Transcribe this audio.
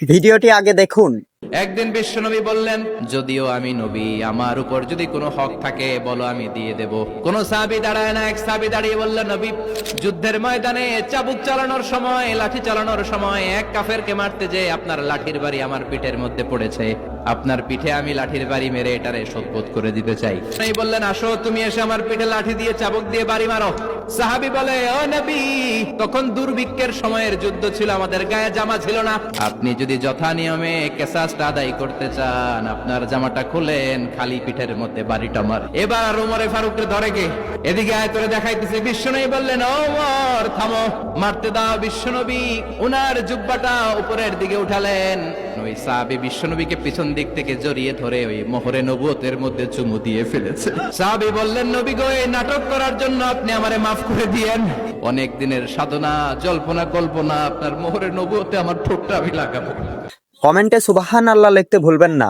ভিডিওটি আগে দেখুন। একদিন বিশ্বনবী বললেন, যদিও আমি নবী, আমার উপর যদি কোনো হক থাকে বলো, আমি দিয়ে দেব। কোন সাহাবী দাঁড়ায় না, এক সাহাবী দাঁড়িয়ে বললেন, নবী, যুদ্ধের ময়দানে চাবুক চালানোর সময়, লাঠি চালানোর সময় এক কাফেরকে মারতে যে আপনার লাঠির বাড়ি আমার পিঠের মধ্যে পড়েছে, আপনার পিঠে আমি লাঠির বাড়ি মেরে এটারে শোধবোধ করে দিতে চাই। এই বললেন, আসো তুমি এসে আমার পিঠে লাঠি দিয়ে চাবুক দিয়ে বাড়ি মারো। সাহাবী বলে, ও নবী, তখন দুর্ভিক্ষের সময়ের যুদ্ধ ছিল, আমাদের গায়ে জামা ছিল না, আপনি যদি যথা নিয়মে কেসাসটা আদায় করতে চান, আপনার জামাটা খুলেন, খালি পিঠের মধ্যে বাড়িটা মার। এবার ওমরে ফারুককে ধরে গে, এদিকে আয় তোরে দেখাইতেছে। বিশ্বনবী বললেন, ওমর থামো, মারতে দাও। বিশ্বনবী উনার জুব্বাটা উপরের দিকে উঠালেন। ওই সাহাবী বিশ্বনবীকে পিছন দিক থেকে জড়িয়ে ধরে ওই মোহরে নবুয়তের মধ্যে চুমু দিয়ে ফেলেছে। সাহাবী বললেন, নবী গো, এই নাটক করার জন্য আপনি আমারে মাফ করে দিয়েন। অনেক দিনের সাধনা, জল্পনা কল্পনা, আপনার মোহরে নবুয়তে আমার ঠোঁটটা আমি লাগাবো। কমেন্টে সুবহানাল্লাহ লিখতে ভুলবেন না।